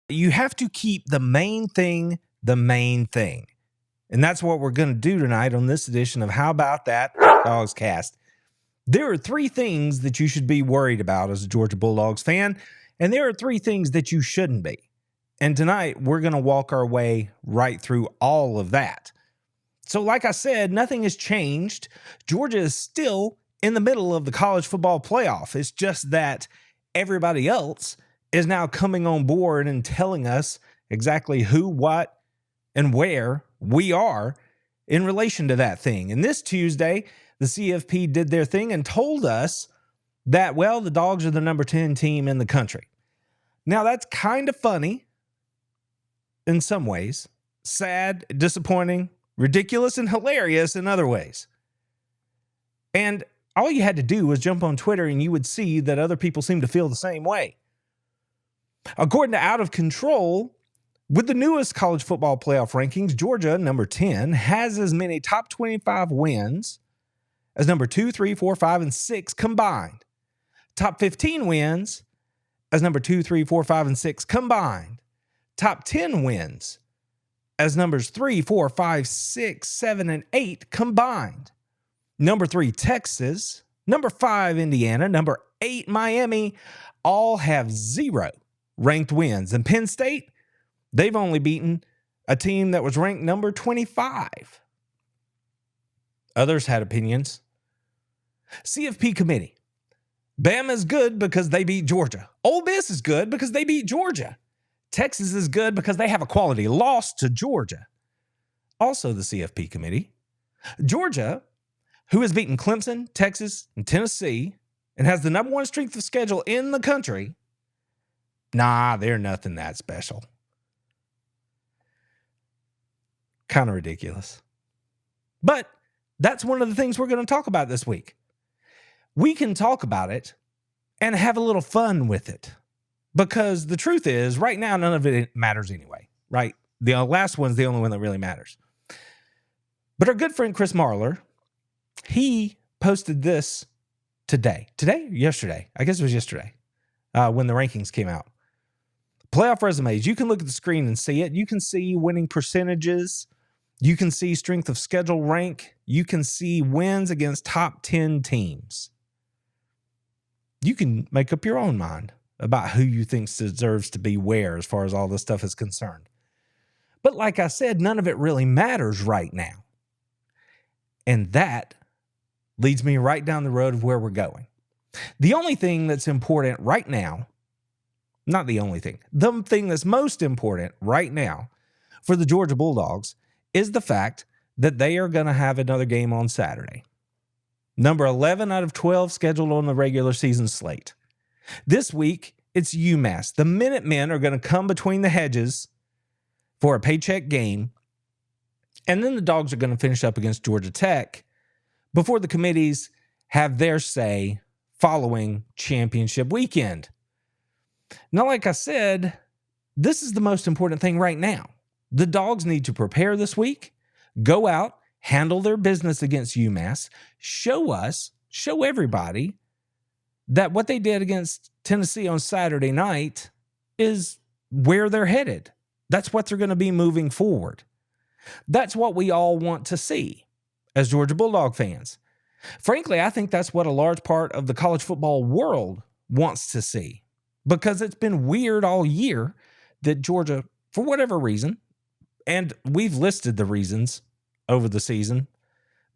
You have to keep the main thing the main thing. And that's what we're going to do tonight on this edition of How About That Dogs Cast. There are three things that you should be worried about as a Georgia Bulldogs fan, and there are three things that you shouldn't be. And tonight, we're going to walk our way right through all of that. So like I said, nothing has changed. Georgia is still in the middle of the college football playoff. It's just that everybody else is now coming on board and telling us exactly who, what, and where we are in relation to that thing. And this Tuesday, the CFP did their thing and told us that, well, the Dogs are the number 10 team in the country. Now, that's kind of funny in some ways, sad, disappointing, ridiculous, and hilarious in other ways. And all you had to do was jump on Twitter and you would see that other people seem to feel the same way. According to Out of Control, with the newest college football playoff rankings, Georgia, number 10, has as many top 25 wins as number 2, 3, 4, 5, and 6 combined. Top 15 wins as number 2, 3, 4, 5, and 6 combined. Top 10 wins as numbers 3, 4, 5, 6, 7, and 8 combined. Number 3, Texas. Number 5, Indiana. Number 8, Miami. All have 0 ranked wins. And Penn State, they've only beaten a team that was ranked number 25. Others had opinions. CFP committee. Bama is good because they beat Georgia. Ole Miss is good because they beat Georgia. Texas is good because they have a quality loss to Georgia. Also the CFP committee. Georgia, who has beaten Clemson, Texas, and Tennessee, and has the number 1 strength of schedule in the country, nah, they're nothing that special. Kind of ridiculous. But that's one of the things we're going to talk about this week. We can talk about it and have a little fun with it. Because the truth is, right now, none of it matters anyway, right? The last one's the only one that really matters. But our good friend Chris Marler, he posted this today. Today or yesterday? I guess it was yesterday when the rankings came out. Playoff resumes. You can look at the screen and see it. You can see winning percentages. You can see strength of schedule rank. You can see wins against top 10 teams. You can make up your own mind about who you think deserves to be where as far as all this stuff is concerned. But like I said, none of it really matters right now. And that leads me right down the road of where we're going. The only thing that's important right now, not the only thing, the thing that's most important right now for the Georgia Bulldogs is the fact that they are going to have another game on Saturday. Number 11 out of 12 scheduled on the regular season slate. This week, it's UMASS. The Minutemen are going to come between the hedges for a paycheck game. And then the Dogs are going to finish up against Georgia Tech before the committees have their say following championship weekend. Now, like I said, this is the most important thing right now. The Dogs need to prepare this week, go out, handle their business against UMass, show everybody that what they did against Tennessee on Saturday night is where they're headed. That's what they're going to be moving forward. That's what we all want to see as Georgia Bulldog fans. Frankly, I think that's what a large part of the college football world wants to see, because it's been weird all year that Georgia, for whatever reason, and we've listed the reasons over the season,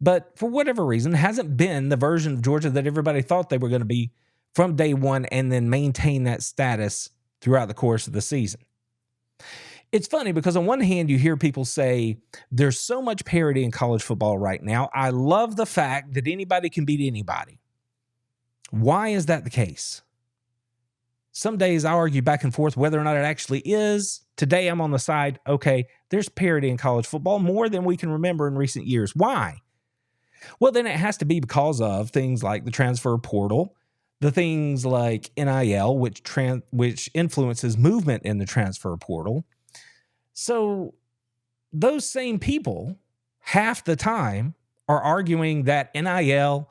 but for whatever reason, hasn't been the version of Georgia that everybody thought they were going to be from day one and then maintain that status throughout the course of the season. It's funny because on one hand, you hear people say there's so much parity in college football right now. I love the fact that anybody can beat anybody. Why is that the case? Some days I argue back and forth whether or not it actually is. Today I'm on the side, okay, there's parity in college football more than we can remember in recent years. Why? Well, then it has to be because of things like the transfer portal, the things like NIL, which influences movement in the transfer portal. So those same people, half the time, are arguing that NIL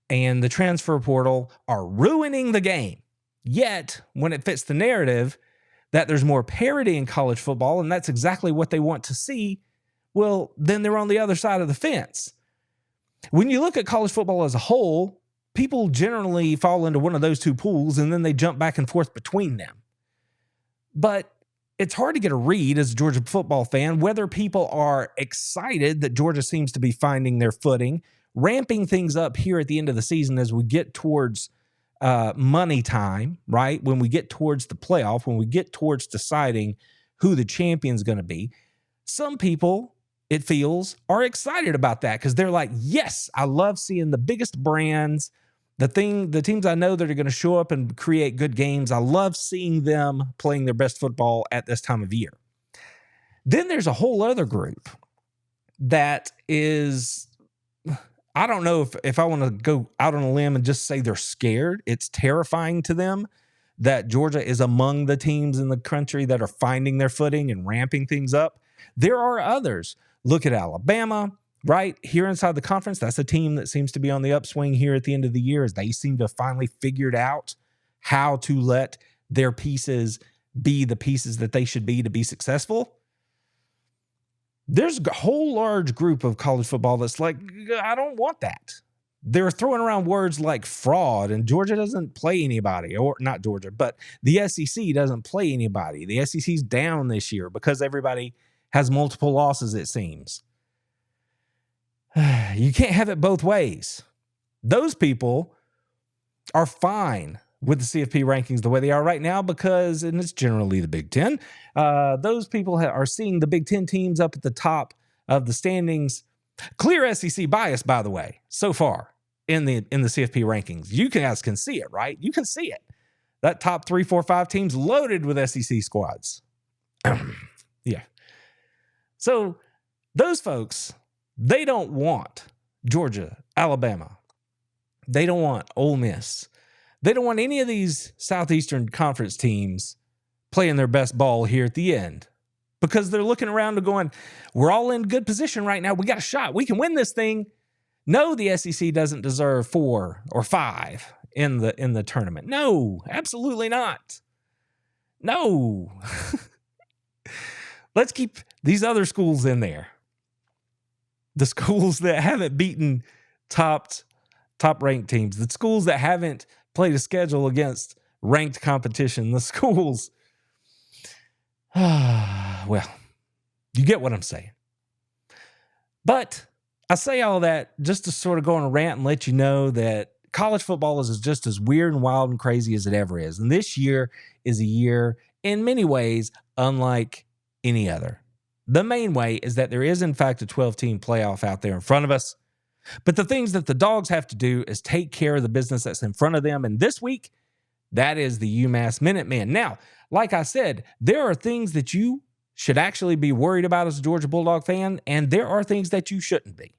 and the transfer portal are ruining the game. Yet, when it fits the narrative, that there's more parity in college football, and that's exactly what they want to see, well, then they're on the other side of the fence. When you look at college football as a whole, people generally fall into one of those two pools, and then they jump back and forth between them. But it's hard to get a read as a Georgia football fan whether people are excited that Georgia seems to be finding their footing, ramping things up here at the end of the season as we get towards money time, right? When we get towards the playoff, when we get towards deciding who the champion's going to be. Some people, it feels, are excited about that because they're like, yes, I love seeing the biggest brands, the teams I know that are going to show up and create good games. I love seeing them playing their best football at this time of year. Then there's a whole other group that is, I don't know if I want to go out on a limb and just say they're scared. It's terrifying to them that Georgia is among the teams in the country that are finding their footing and ramping things up. There are others. Look at Alabama, right? Here inside the conference, that's a team that seems to be on the upswing here at the end of the year as they seem to have finally figured out how to let their pieces be the pieces that they should be to be successful. There's a whole large group of college football that's like, I don't want that. They're throwing around words like fraud, and Georgia doesn't play anybody, or not Georgia, but the SEC doesn't play anybody. The SEC's down this year because everybody has multiple losses, it seems. You can't have it both ways. Those people are fine with the CFP rankings the way they are right now because, and it's generally the Big Ten, those people are seeing the Big Ten teams up at the top of the standings. Clear SEC bias, by the way, so far in the CFP rankings. You guys can see it, right? You can see it. That top 3, 4, 5 teams loaded with SEC squads. Yeah. So those folks, they don't want Georgia, Alabama. They don't want Ole Miss. They don't want any of these Southeastern Conference teams playing their best ball here at the end because they're looking around and going, we're all in good position right now. We got a shot. We can win this thing. No, the SEC doesn't deserve 4 or 5 in the tournament. No, absolutely not. No. Let's keep these other schools in there. The schools that haven't beaten top ranked teams, the schools that haven't played a schedule against ranked competition, the schools. Well, you get what I'm saying. But I say all that just to sort of go on a rant and let you know that college football is just as weird and wild and crazy as it ever is. And this year is a year in many ways unlike any other. The main way is that there is, in fact, a 12-team playoff out there in front of us. But the things that the Dogs have to do is take care of the business that's in front of them. And this week, that is the UMASS Minutemen. Now, like I said, there are things that you should actually be worried about as a Georgia Bulldog fan, and there are things that you shouldn't be.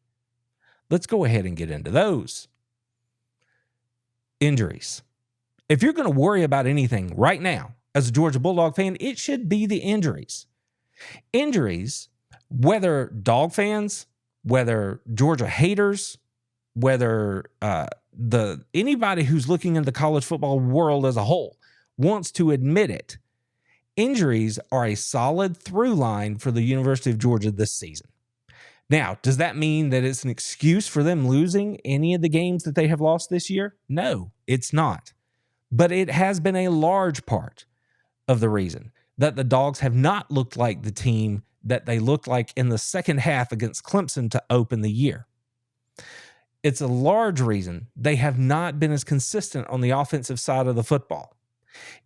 Let's go ahead and get into those. Injuries. If you're going to worry about anything right now as a Georgia Bulldog fan, it should be the injuries. Injuries, whether dog fans, whether Georgia haters, whether anybody who's looking in the college football world as a whole wants to admit it, injuries are a solid through line for the University of Georgia this season. Now, does that mean that it's an excuse for them losing any of the games that they have lost this year? No, it's not. But it has been a large part of the reason that the Dogs have not looked like the team that they looked like in the second half against Clemson to open the year. It's a large reason they have not been as consistent on the offensive side of the football.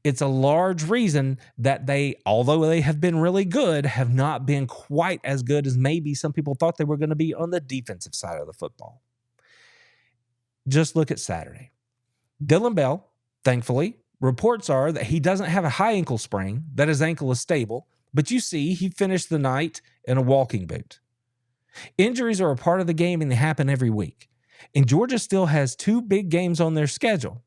It's a large reason that they, although they have been really good, have not been quite as good as maybe some people thought they were going to be on the defensive side of the football. Just look at Saturday. Dylan Bell, thankfully, reports are that he doesn't have a high ankle sprain, that his ankle is stable, but you see he finished the night in a walking boot. Injuries are a part of the game and they happen every week. And Georgia still has 2 big games on their schedule.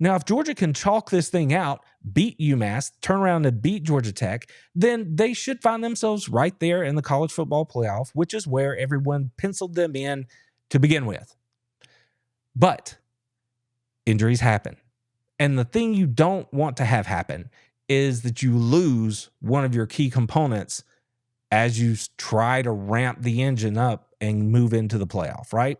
Now, if Georgia can chalk this thing out, beat UMass, turn around and beat Georgia Tech, then they should find themselves right there in the college football playoff, which is where everyone penciled them in to begin with. But injuries happen. And the thing you don't want to have happen is that you lose one of your key components as you try to ramp the engine up and move into the playoff, right?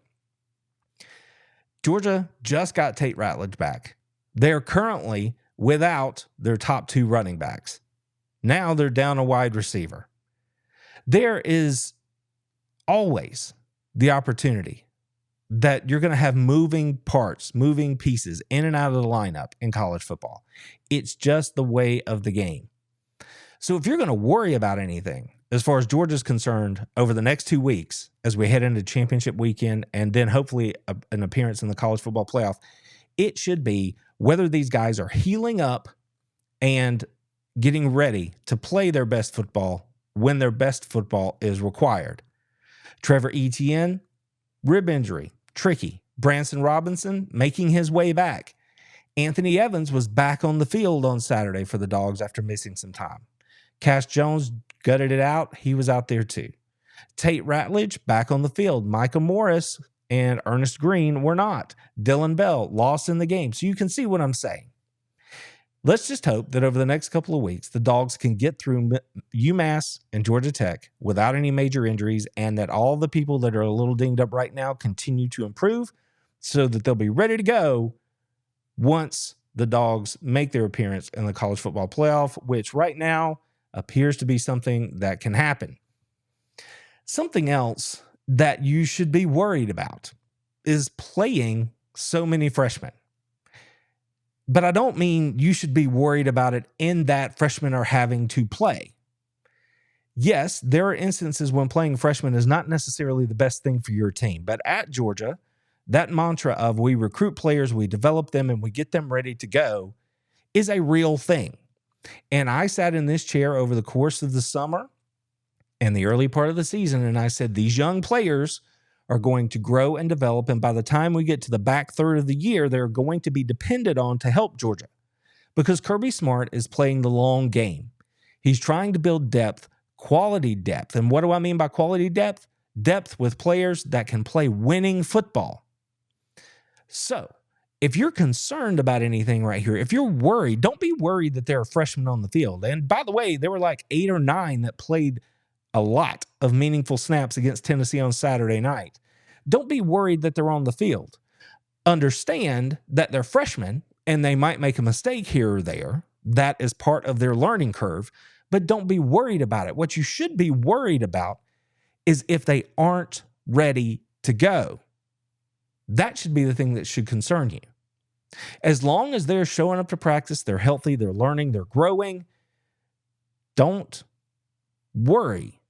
Georgia just got Tate Ratledge back. They're currently without their top 2 running backs. Now they're down a wide receiver. There is always the opportunity that you're going to have moving parts, moving pieces in and out of the lineup in college football. It's just the way of the game. So if you're going to worry about anything, as far as Georgia's concerned, over the next 2 weeks, as we head into championship weekend and then hopefully an appearance in the college football playoff, it should be whether these guys are healing up and getting ready to play their best football when their best football is required. Trevor Etienne, rib injury, tricky. Branson Robinson making his way back. Anthony Evans was back on the field on Saturday for the Dogs after missing some time. Cash Jones gutted it out. He was out there too. Tate Ratledge back on the field. Micah Morris and Ernest Green were not. Dylan Bell lost in the game. So you can see what I'm saying. Let's just hope that over the next couple of weeks, the Dogs can get through UMass and Georgia Tech without any major injuries, and that all the people that are a little dinged up right now continue to improve so that they'll be ready to go once the Dogs make their appearance in the college football playoff, which right now appears to be something that can happen. Something else that you should be worried about is playing so many freshmen. But I don't mean you should be worried about it in that freshmen are having to play. Yes, there are instances when playing freshmen is not necessarily the best thing for your team. But at Georgia, that mantra of we recruit players, we develop them, and we get them ready to go is a real thing. And I sat in this chair over the course of the summer and the early part of the season, and I said these young players are going to grow and develop, and by the time we get to the back third of the year, they're going to be depended on to help Georgia because Kirby Smart is playing the long game. He's trying to build depth, quality depth. And what do I mean by quality depth? Depth with players that can play winning football. So if you're concerned about anything right here, if you're worried, don't be worried that there are freshmen on the field. And by the way, there were like 8 or 9 that played a lot of meaningful snaps against Tennessee on Saturday night. Don't be worried that they're on the field. Understand that they're freshmen and they might make a mistake here or there. That is part of their learning curve, but don't be worried about it. What you should be worried about is if they aren't ready to go. That should be the thing that should concern you. As long as they're showing up to practice, they're healthy, they're learning, they're growing, don't worry.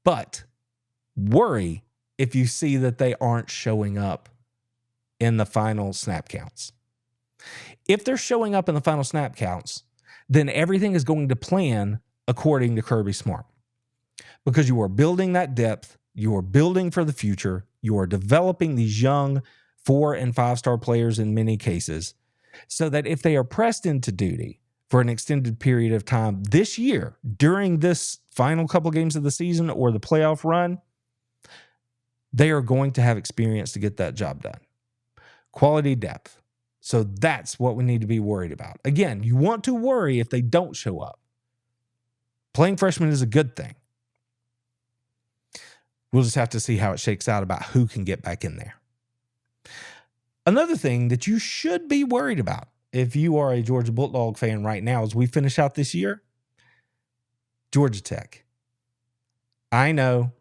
But worry if you see that they aren't showing up in the final snap counts. If they're showing up in the final snap counts, then everything is going to plan according to Kirby Smart. Because you are building that depth, you are building for the future, you are developing these young 4- and 5-star players in many cases, so that if they are pressed into duty for an extended period of time this year, during this final couple games of the season or the playoff run, they are going to have experience to get that job done. Quality depth. So that's what we need to be worried about. Again, you want to worry if they don't show up. Playing freshmen is a good thing. We'll just have to see how it shakes out about who can get back in there. Another thing that you should be worried about if you are a Georgia Bulldog fan right now as we finish out this year, Georgia Tech. I know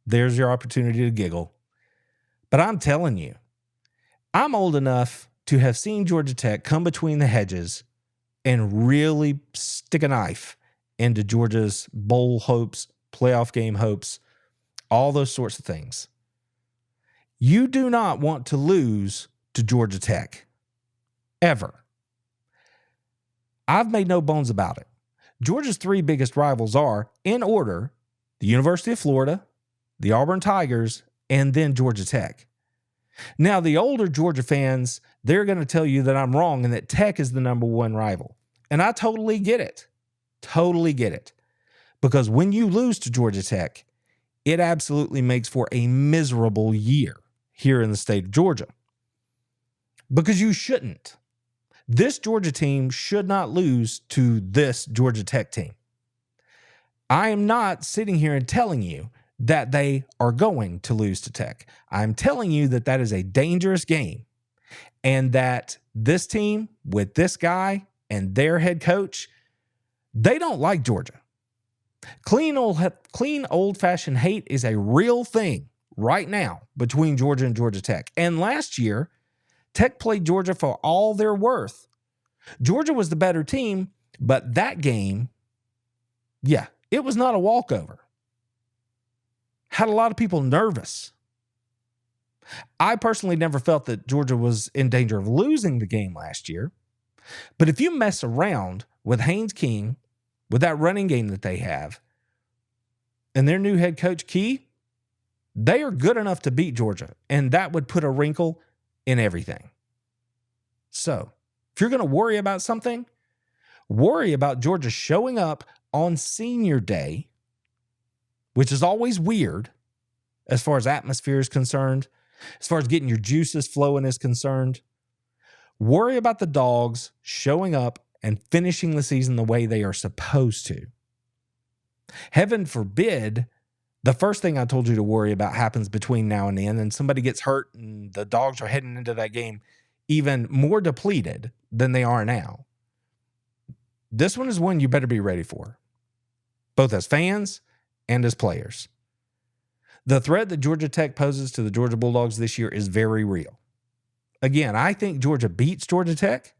there's your opportunity to giggle, but I'm telling you, I'm old enough to have seen Georgia Tech come between the hedges and really stick a knife into Georgia's bowl hopes, playoff game hopes, all those sorts of things. You do not want to lose to Georgia Tech. Ever. I've made no bones about it. Georgia's 3 biggest rivals are, in order, the University of Florida, the Auburn Tigers, and then Georgia Tech. Now, the older Georgia fans, they're going to tell you that I'm wrong and that Tech is the number 1 rival. And I totally get it. Totally get it. Because when you lose to Georgia Tech, it absolutely makes for a miserable year here in the state of Georgia. Because you shouldn't. This Georgia team should not lose to this Georgia Tech team. I am not sitting here and telling you that they are going to lose to Tech. I'm telling you that that is a dangerous game and that this team with this guy and their head coach, they don't like Georgia. Clean old-fashioned hate is a real thing right now between Georgia and Georgia Tech. And last year, Tech played Georgia for all they're worth. Georgia was the better team, but that game, yeah, it was not a walkover. Had a lot of people nervous. I personally never felt that Georgia was in danger of losing the game last year. But if you mess around with Haynes King, with that running game that they have, and their new head coach, Key, they are good enough to beat Georgia, and that would put a wrinkle in everything. So, if you're going to worry about something, worry about Georgia showing up on senior day, which is always weird as far as atmosphere is concerned, as far as getting your juices flowing is concerned. Worry about the Dogs showing up and finishing the season the way they are supposed to. Heaven forbid the first thing I told you to worry about happens between now and then, and somebody gets hurt and the Dogs are heading into that game even more depleted than they are now. This one is one you better be ready for, both as fans and as players. The threat that Georgia Tech poses to the Georgia Bulldogs this year is very real. Again, I think Georgia beats Georgia Tech.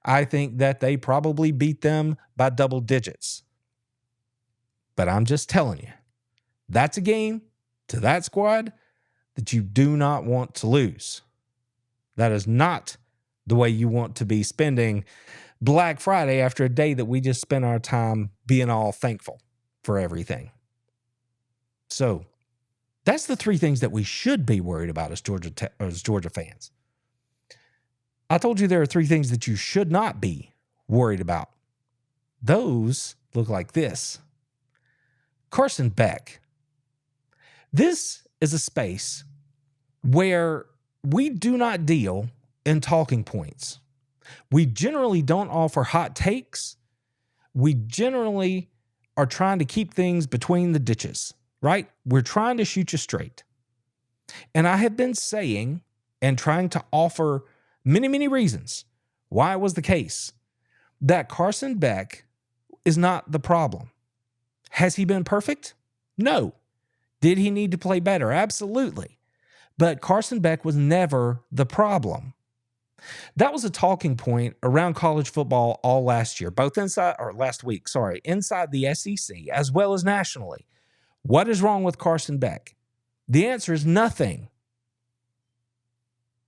I think that they probably beat them by double digits. But I'm just telling you, that's a game to that squad that you do not want to lose. That is not the way you want to be spending Black Friday after a day that we just spent our time being all thankful for everything. So that's the three things that we should be worried about as Georgia fans. I told you there are three things that you should not be worried about. Those look like this. Carson Beck. This is a space where we do not deal in talking points. We generally don't offer hot takes. We generally are trying to keep things between the ditches, right? We're trying to shoot you straight. And I have been saying and trying to offer many, many reasons why it was the case that Carson Beck is not the problem. Has he been perfect? No. Did he need to play better? Absolutely. But Carson Beck was never the problem. That was a talking point around college football all last year, last week, inside the SEC as well as nationally. What is wrong with Carson Beck? The answer is nothing.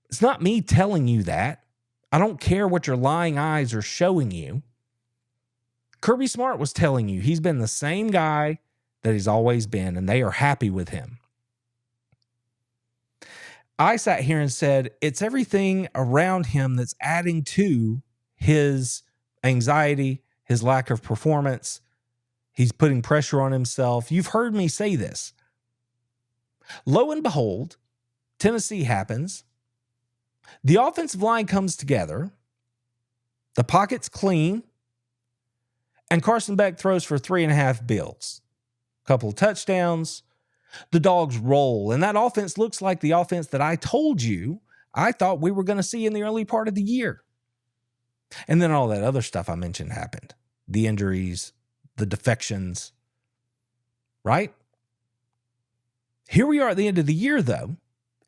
It's not me telling you that. I don't care what your lying eyes are showing you. Kirby Smart was telling you he's been the same guy that he's always been, and they are happy with him. I sat here and said, it's everything around him that's adding to his anxiety, his lack of performance. He's putting pressure on himself. You've heard me say this. Lo and behold, Tennessee happens. The offensive line comes together. The pocket's clean. And Carson Beck throws for 3.5 bills. A couple of touchdowns. The Dogs roll. And that offense looks like the offense that I told you I thought we were going to see in the early part of the year. And then all that other stuff I mentioned happened. The injuries, the defections, right? Here we are at the end of the year, though,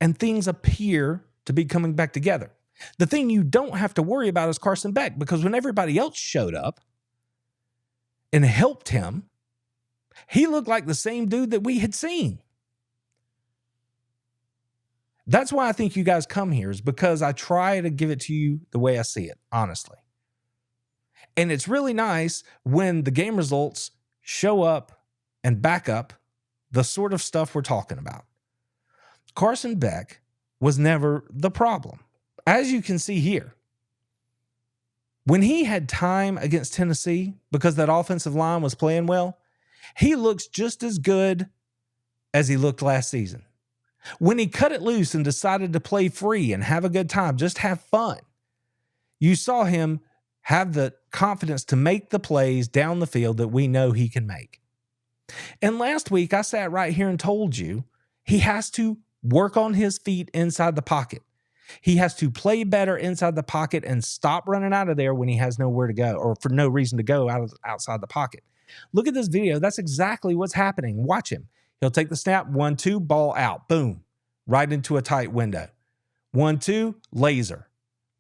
and things appear to be coming back together. The thing you don't have to worry about is Carson Beck, because when everybody else showed up and helped him, he looked like the same dude that we had seen. That's why I think you guys come here, is because I try to give it to you the way I see it, honestly. And it's really nice when the game results show up and back up the sort of stuff we're talking about. Carson Beck was never the problem. As you can see here, when he had time against Tennessee because that offensive line was playing well, he looks just as good as he looked last season. When he cut it loose and decided to play free and have a good time, just have fun, You saw him have the confidence to make the plays down the field that we know he can make. And last week, I sat right here and told you he has to work on his feet inside the pocket. He has to play better inside the pocket and stop running out of there when he has nowhere to go or for no reason to go outside the pocket. Look at this video. That's exactly what's happening. Watch him. He'll take the snap, 1-2, ball out, boom, right into a tight window. 1-2, laser,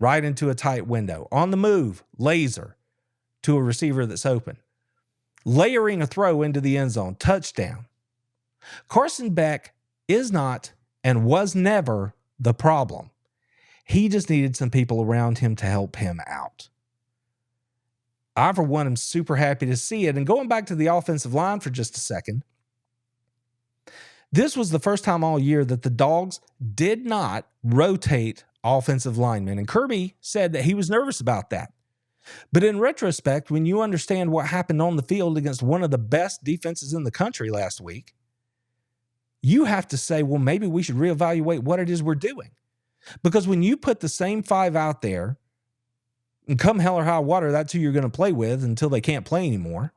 right into a tight window. On the move, laser to a receiver that's open. Layering a throw into the end zone, touchdown. Carson Beck is not and was never the problem. He just needed some people around him to help him out. I, for one, am super happy to see it. And going back to the offensive line for just a second, this was the first time all year that the Dogs did not rotate offensive linemen. And Kirby said that he was nervous about that. But in retrospect, when you understand what happened on the field against one of the best defenses in the country last week, you have to say, well, maybe we should reevaluate what it is we're doing. Because when you put the same five out there, and come hell or high water, that's who you're going to play with until they can't play anymore.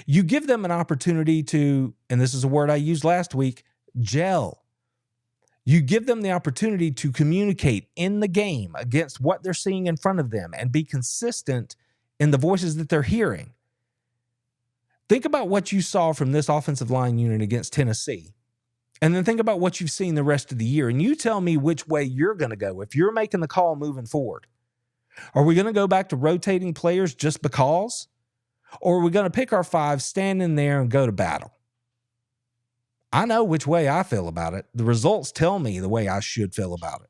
You give them an opportunity to, and this is a word I used last week, gel. You give them the opportunity to communicate in the game against what they're seeing in front of them and be consistent in the voices that they're hearing. Think about what you saw from this offensive line unit against Tennessee. And then think about what you've seen the rest of the year. And you tell me which way you're going to go if you're making the call moving forward. Are we going to go back to rotating players just because? Or are we going to pick our five, stand in there, and go to battle? I know which way I feel about it. The results tell me the way I should feel about it.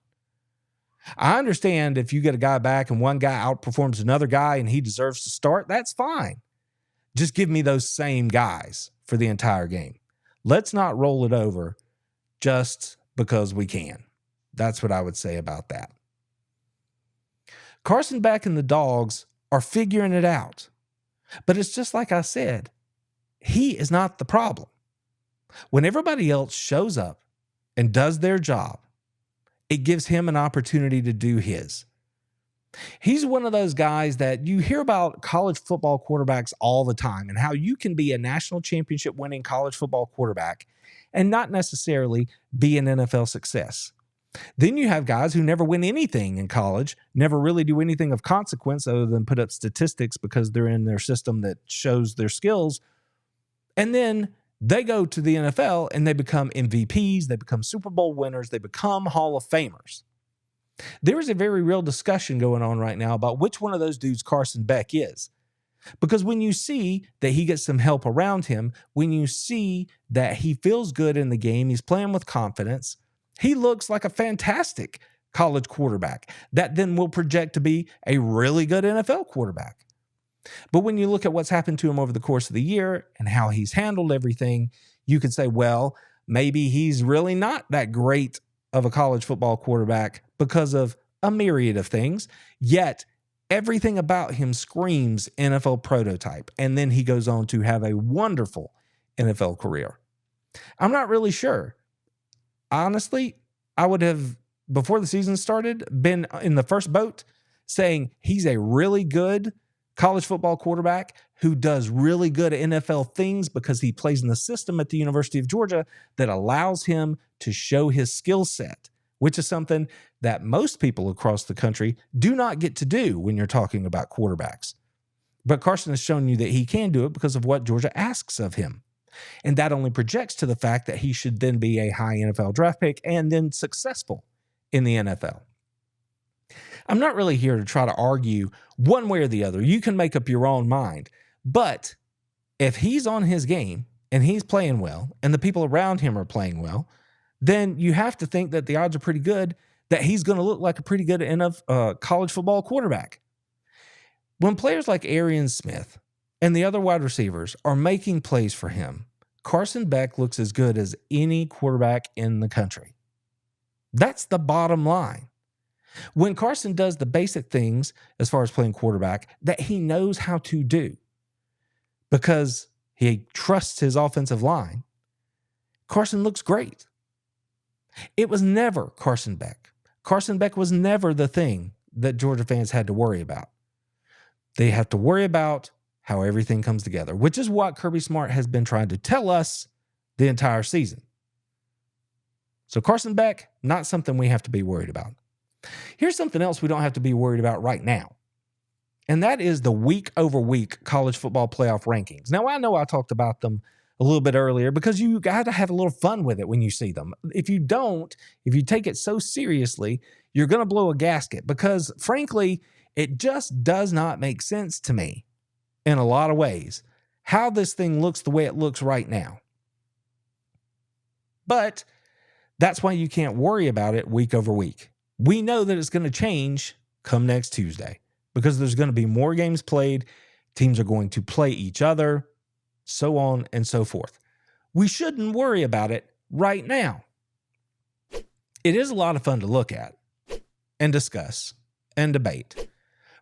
I understand if you get a guy back and one guy outperforms another guy and he deserves to start, that's fine. Just give me those same guys for the entire game. Let's not roll it over just because we can. That's what I would say about that. Carson Beck and the Dogs are figuring it out. But it's just like I said, he is not the problem. When everybody else shows up and does their job, it gives him an opportunity to do his. He's one of those guys that you hear about college football quarterbacks all the time and how you can be a national championship winning college football quarterback and not necessarily be an NFL success. Then you have guys who never win anything in college, never really do anything of consequence other than put up statistics because they're in their system that shows their skills. And then they go to the NFL and they become MVPs, they become Super Bowl winners, they become Hall of Famers. There is a very real discussion going on right now about which one of those dudes Carson Beck is. Because when you see that he gets some help around him, when you see that he feels good in the game, he's playing with confidence, he looks like a fantastic college quarterback that then will project to be a really good NFL quarterback. But when you look at what's happened to him over the course of the year and how he's handled everything, you could say, well, maybe he's really not that great of a college football quarterback because of a myriad of things, yet everything about him screams NFL prototype. And then he goes on to have a wonderful NFL career. I'm not really sure. Honestly, I would have, before the season started, been in the first boat saying he's a really good college football quarterback who does really good NFL things because he plays in the system at the University of Georgia that allows him to show his skill set, which is something that most people across the country do not get to do when you're talking about quarterbacks. But Carson has shown you that he can do it because of what Georgia asks of him. And that only projects to the fact that he should then be a high NFL draft pick and then successful in the NFL. I'm not really here to try to argue one way or the other. You can make up your own mind. But if he's on his game and he's playing well and the people around him are playing well, then you have to think that the odds are pretty good that he's going to look like a pretty good college football quarterback. When players like Arian Smith and the other wide receivers are making plays for him, Carson Beck looks as good as any quarterback in the country. That's the bottom line. When Carson does the basic things as far as playing quarterback that he knows how to do because he trusts his offensive line, Carson looks great. It was never Carson Beck. Carson Beck was never the thing that Georgia fans had to worry about. They have to worry about how everything comes together, which is what Kirby Smart has been trying to tell us the entire season. So Carson Beck, not something we have to be worried about. Here's something else we don't have to be worried about right now, and that is the week-over-week college football playoff rankings. Now, I know I talked about them a little bit earlier because you got to have a little fun with it when you see them. If you don't, if you take it so seriously, you're going to blow a gasket because, frankly, it just does not make sense to me in a lot of ways how this thing looks the way it looks right now. But that's why you can't worry about it week over week. We know that it's going to change come next Tuesday because there's going to be more games played. Teams are going to play each other, so on and so forth. We shouldn't worry about it right now. It is a lot of fun to look at and discuss and debate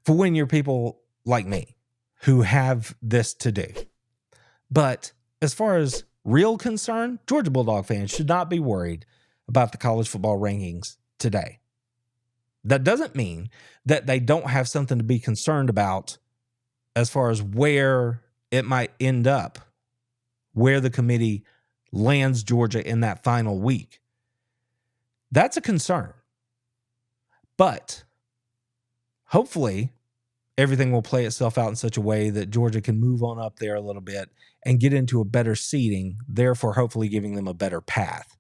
for when you're people like me who have this to do. But as far as real concern, Georgia Bulldog fans should not be worried about the college football rankings today. That doesn't mean that they don't have something to be concerned about as far as where it might end up, where the committee lands Georgia in that final week. That's a concern. But hopefully everything will play itself out in such a way that Georgia can move on up there a little bit and get into a better seeding, therefore hopefully giving them a better path.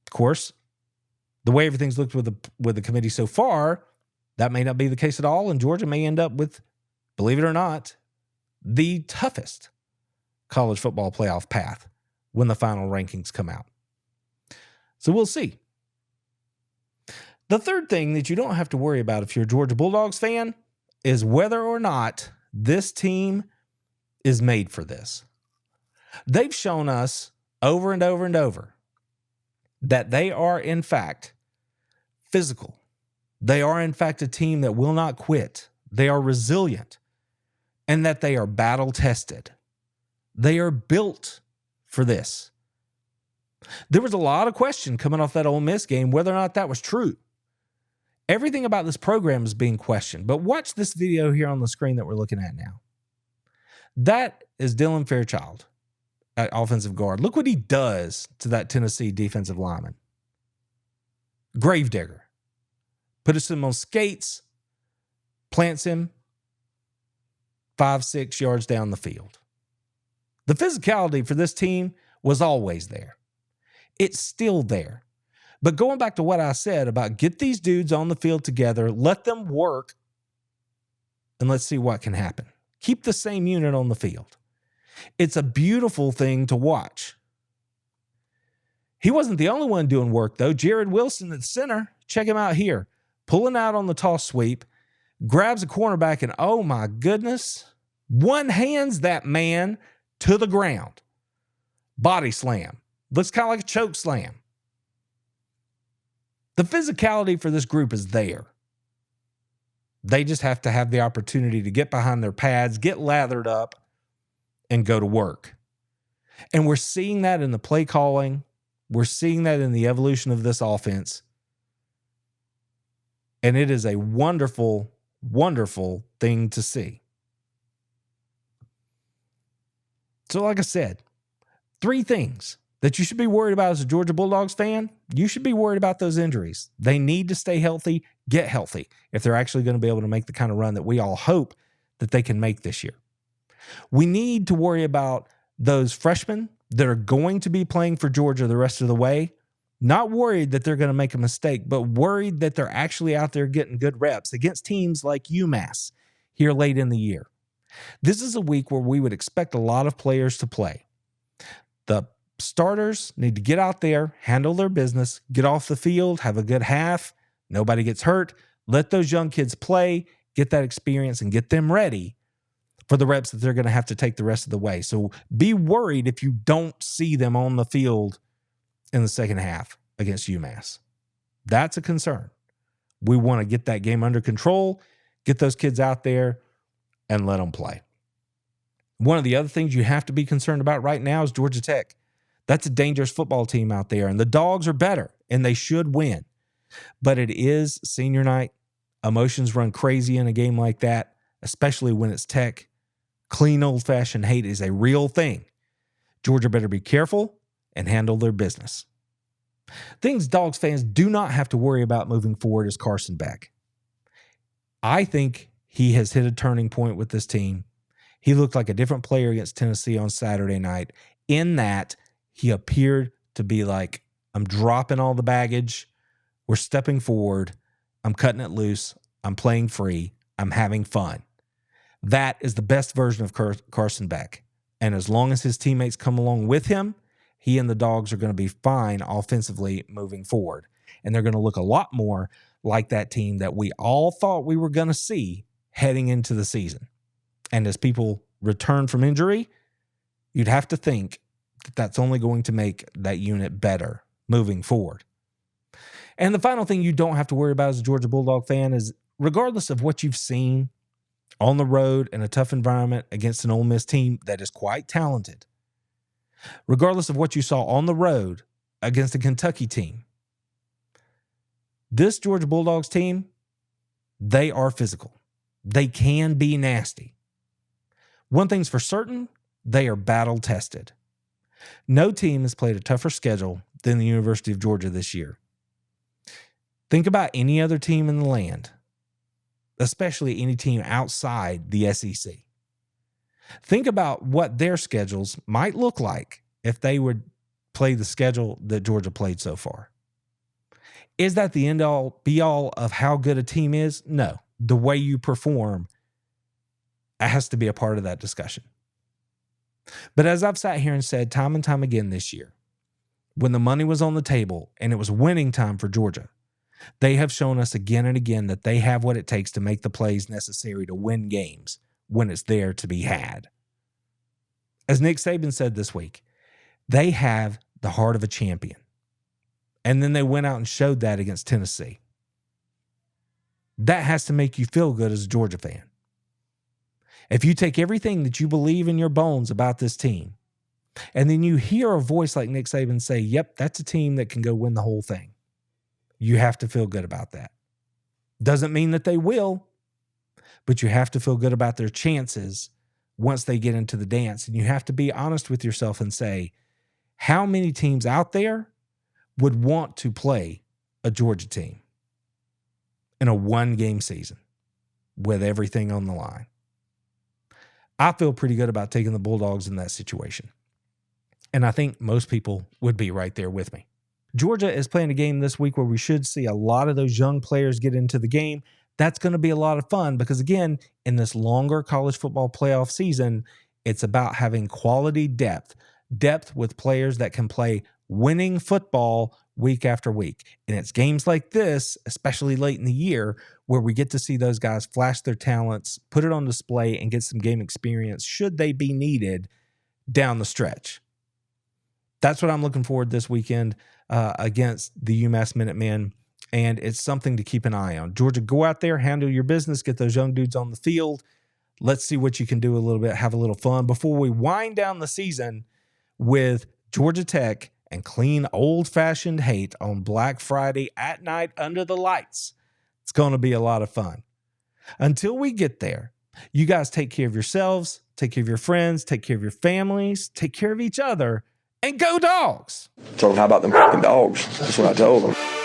Of course, the way everything's looked with the committee so far, that may not be the case at all, and Georgia may end up with, believe it or not, the toughest college football playoff path when the final rankings come out. So we'll see. The third thing that you don't have to worry about if you're a Georgia Bulldogs fan is whether or not this team is made for this. They've shown us over and over and over that they are, in fact, physical. They are, in fact, a team that will not quit. They are resilient, and that they are battle-tested. They are built for this. There was a lot of question coming off that Ole Miss game whether or not that was true. Everything about this program is being questioned, but watch this video here on the screen that we're looking at now. That is Dylan Fairchild at offensive guard. Look what he does to that Tennessee defensive lineman. Gravedigger. Puts him on skates, plants him 5-6 yards down the field. The physicality for this team was always there. It's still there. But going back to what I said about get these dudes on the field together, let them work, and let's see what can happen. Keep the same unit on the field. It's a beautiful thing to watch. He wasn't the only one doing work, though. Jared Wilson at the center, check him out here. Pulling out on the toss sweep, grabs a cornerback, and oh my goodness, one hands that man to the ground. Body slam. Looks kind of like a choke slam. The physicality for this group is there. They just have to have the opportunity to get behind their pads, get lathered up, and go to work. And we're seeing that in the play calling. We're seeing that in the evolution of this offense. And it is a wonderful, wonderful thing to see. So like I said, 3 things that you should be worried about as a Georgia Bulldogs fan. You should be worried about those injuries. They need to stay healthy, get healthy, if they're actually going to be able to make the kind of run that we all hope that they can make this year. We need to worry about those freshmen that are going to be playing for Georgia the rest of the way. Not worried that they're going to make a mistake, but worried that they're actually out there getting good reps against teams like UMASS here late in the year. This is a week where we would expect a lot of players to play. The starters need to get out there, handle their business, get off the field, have a good half. Nobody gets hurt. Let those young kids play, get that experience, and get them ready for the reps that they're going to have to take the rest of the way. So be worried if you don't see them on the field in the second half against UMass. That's a concern. We want to get that game under control, get those kids out there, and let them play. One of the other things you have to be concerned about right now is Georgia Tech. That's a dangerous football team out there, and the Dogs are better, and they should win. But it is senior night. Emotions run crazy in a game like that, especially when it's Tech. Clean old-fashioned hate is a real thing. Georgia better be careful and handle their business. Things Dogs fans do not have to worry about moving forward is Carson Beck. I think he has hit a turning point with this team. He looked like a different player against Tennessee on Saturday night in that he appeared to be like, I'm dropping all the baggage. We're stepping forward. I'm cutting it loose. I'm playing free. I'm having fun. That is the best version of Carson Beck. And as long as his teammates come along with him, he and the Dogs are going to be fine offensively moving forward. And they're going to look a lot more like that team that we all thought we were going to see heading into the season. And as people return from injury, you'd have to think that that's only going to make that unit better moving forward. And the final thing you don't have to worry about as a Georgia Bulldog fan is, regardless of what you've seen on the road in a tough environment against an Ole Miss team that is quite talented, regardless of what you saw on the road against a Kentucky team, this Georgia Bulldogs team, they are physical. They can be nasty. One thing's for certain, they are battle-tested. No team has played a tougher schedule than the University of Georgia this year. Think about any other team in the land, especially any team outside the SEC. Think about what their schedules might look like if they would play the schedule that Georgia played so far. Is that the end-all, be-all of how good a team is? No. The way you perform has to be a part of that discussion. But as I've sat here and said time and time again this year, when the money was on the table and it was winning time for Georgia, they have shown us again and again that they have what it takes to make the plays necessary to win games when it's there to be had. As Nick Saban said this week, they have the heart of a champion. And then they went out and showed that against Tennessee. That has to make you feel good as a Georgia fan. If you take everything that you believe in your bones about this team, and then you hear a voice like Nick Saban say, yep, that's a team that can go win the whole thing, you have to feel good about that. Doesn't mean that they will, but you have to feel good about their chances once they get into the dance. And you have to be honest with yourself and say, how many teams out there would want to play a Georgia team in a one-game season with everything on the line? I feel pretty good about taking the Bulldogs in that situation. And I think most people would be right there with me. Georgia is playing a game this week where we should see a lot of those young players get into the game. That's going to be a lot of fun because, again, in this longer college football playoff season, it's about having quality depth with players that can play winning football week after week. And it's games like this, especially late in the year, where we get to see those guys flash their talents, put it on display, and get some game experience should they be needed down the stretch. That's what I'm looking forward this weekend against the UMASS Minutemen, and it's something to keep an eye on. Georgia, go out there, handle your business, get those young dudes on the field. Let's see what you can do a little bit, have a little fun before we wind down the season with Georgia Tech and clean old-fashioned hate on Black Friday at night under the lights. It's going to be a lot of fun. Until we get there, you guys take care of yourselves, take care of your friends, take care of your families, take care of each other, and go Dogs! Told them, how about them fucking dogs? That's what I told them.